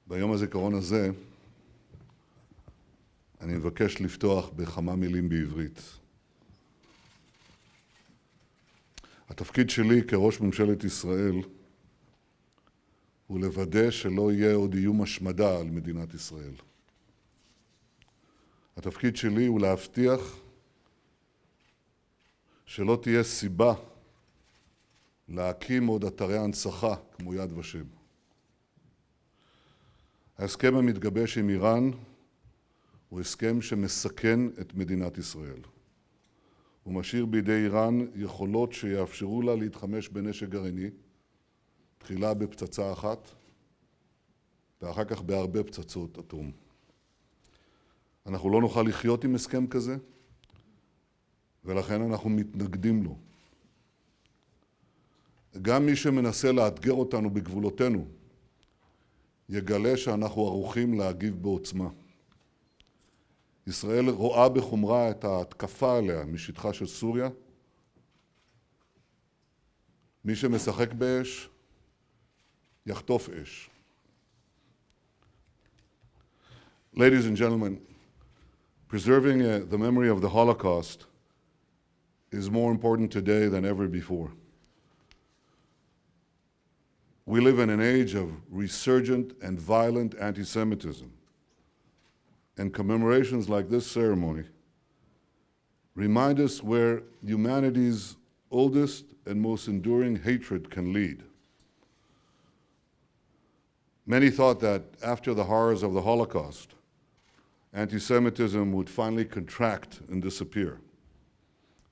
ביום הזיכרון הזה אני מבקש לפתוח בכמה מילים בעברית. התפקיד שלי כראש ממשלת ישראל הוא לוודא שלא יהיה עוד איום השמדה על מדינת ישראל. התפקיד שלי הוא להבטיח שלא תהיה סיבה להקים עוד אתרי הנצחה כמו יד ושם. ההסכם המתגבש עם איראן הוא הסכם שמסכן את מדינת ישראל. הוא משאיר בידי איראן יכולות שיאפשרו לה להתחמש בנשק גרעיני, תחילה בפצצה אחת ואחר כך בהרבה פצצות אטום. אנחנו לא נוכל לחיות עם הסכם כזה, ולכן אנחנו מתנגדים לו. גם מי שמנסה לאתגר אותנו בגבולותינו, יגלה שאנחנו ערוכים להגיב בעוצמה. ישראל רואה בחומרה את ההתקפה עליה משטחה של סוריה. מי שמשחק באש, יחטוף אש. Ladies and gentlemen, preserving the memory of the Holocaust is more important today than ever before. We live in an age of resurgent and violent anti-Semitism, and commemorations like this ceremony remind us where humanity's oldest and most enduring hatred can lead. Many thought that after the horrors of the Holocaust, anti-Semitism would finally contract and disappear.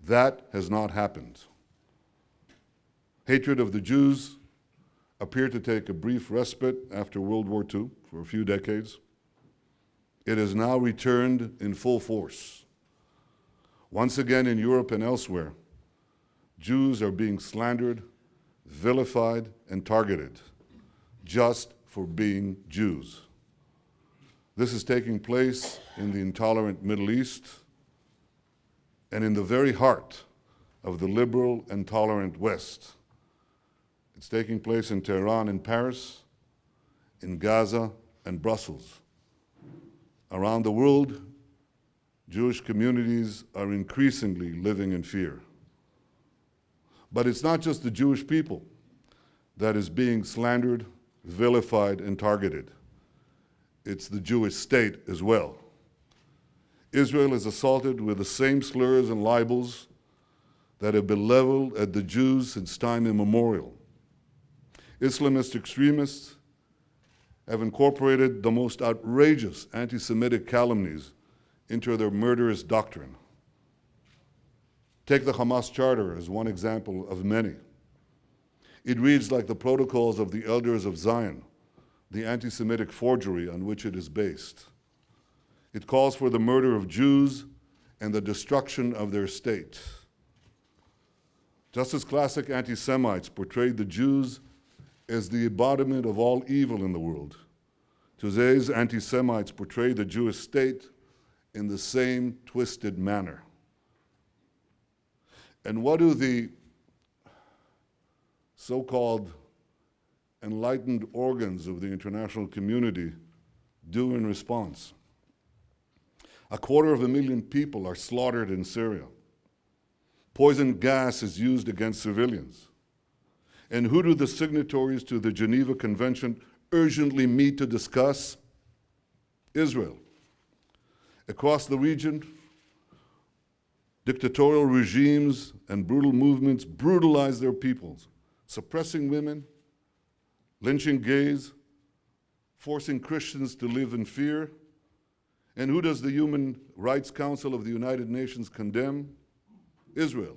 That has not happened. Hatred of the Jews appeared to take a brief respite after World War II for a few decades. It has now returned in full force. Once again in Europe and elsewhere, Jews are being slandered, vilified, and targeted just for being Jews. This is taking place in the intolerant Middle East and in the very heart of the liberal and tolerant West. It's taking place in Tehran and Paris, in Gaza and Brussels. Around the world, Jewish communities are increasingly living in fear. But it's not just the Jewish people that is being slandered, vilified, and targeted. It's the Jewish state as well. Israel is assaulted with the same slurs and libels that have been leveled at the Jews since time immemorial. Islamist extremists have incorporated the most outrageous anti-Semitic calumnies into their murderous doctrine. Take the Hamas Charter as one example of many. It reads like the protocols of the Elders of Zion, the anti-Semitic forgery on which it is based. It calls for the murder of Jews and the destruction of their state. Just as classic anti-Semites portrayed the Jews as the embodiment of all evil in the world, today's anti-Semites portray the Jewish state in the same twisted manner. And what do the so-called enlightened organs of the international community do in response? 250,000 people are slaughtered in Syria. Poison gas is used against civilians. And who do the signatories to the Geneva Convention urgently meet to discuss? Israel. Across the region, dictatorial regimes and brutal movements brutalize their peoples, suppressing women, lynching gays, forcing Christians to live in fear. And who does the Human Rights Council of the United Nations condemn? Israel.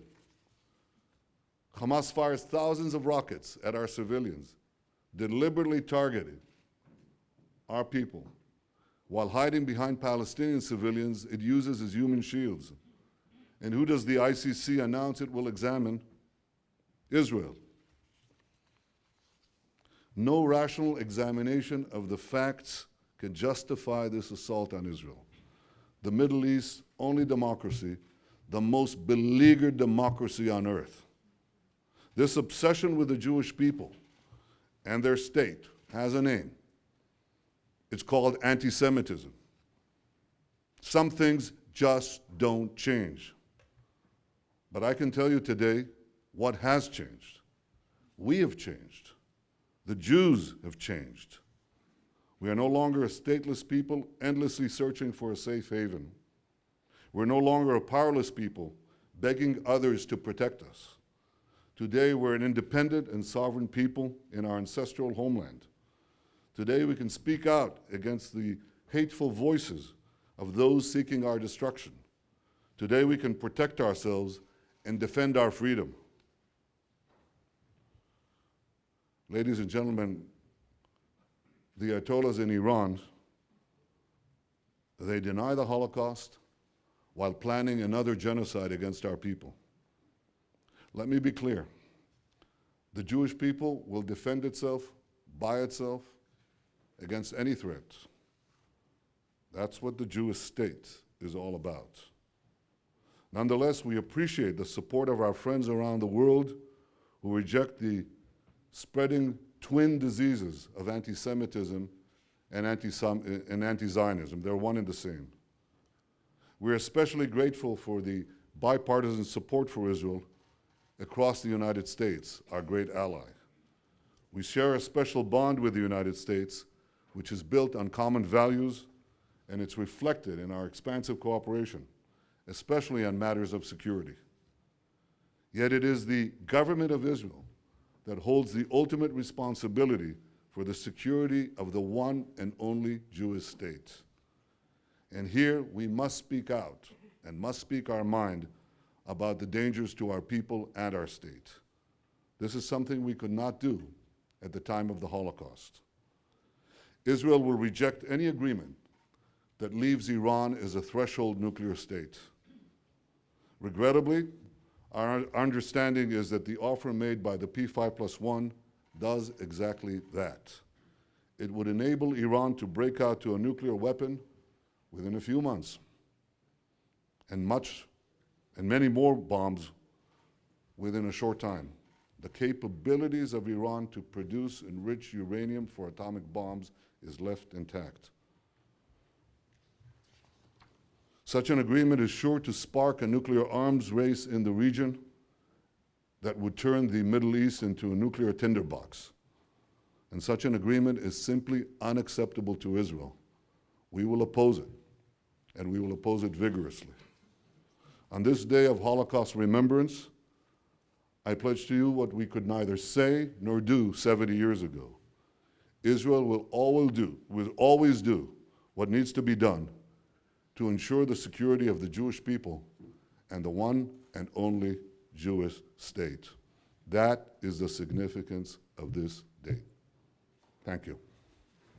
Hamas fires thousands of rockets at our civilians, deliberately targeting our people. While hiding behind Palestinian civilians, it uses as human shields. And who does the ICC announce it will examine? Israel. No rational examination of the facts can justify this assault on Israel. The Middle East's only democracy, the most beleaguered democracy on earth. This obsession with the Jewish people and their state has a name: It's called anti-Semitism. Some things just don't change. But I can tell you today what has changed. We have changed. The Jews have changed. We are no longer a stateless people endlessly searching for a safe haven. We're no longer a powerless people begging others to protect us. Today, we're an independent and sovereign people in our ancestral homeland. Today, we can speak out against the hateful voices of those seeking our destruction. Today, we can protect ourselves and defend our freedom. Ladies and gentlemen, the Ayatollahs in Iran, they deny the Holocaust while planning another genocide against our people. Let me be clear. The Jewish people will defend itself by itself against any threat. That's what the Jewish state is all about. Nonetheless, we appreciate the support of our friends around the world who reject the spreading twin diseases of anti-Semitism and anti-Zionism. They're one and the same. We're especially grateful for the bipartisan support for Israel across the United States, our great ally. We share a special bond with the United States, which is built on common values, and it's reflected in our expansive cooperation, especially on matters of security. Yet it is the government of Israel that holds the ultimate responsibility for the security of the one and only Jewish state. And here we must speak out and must speak our mind about the dangers to our people and our state. This is something we could not do at the time of the Holocaust. Israel will reject any agreement that leaves Iran as a threshold nuclear state. Regrettably, our understanding is that the offer made by the P5+1 does exactly that. It would enable Iran to break out to a nuclear weapon within a few months, and many more bombs within a short time. The capabilities of Iran to produce enriched uranium for atomic bombs is left intact. Such an agreement is sure to spark a nuclear arms race in the region that would turn the Middle East into a nuclear tinderbox. And such an agreement is simply unacceptable to Israel. We will oppose it, and we will oppose it vigorously. On this day of Holocaust remembrance, I pledge to you what we could neither say nor do 70 years ago. Israel will always do what needs to be done to ensure the security of the Jewish people and the one and only Jewish state. That is the significance of this date. Thank you.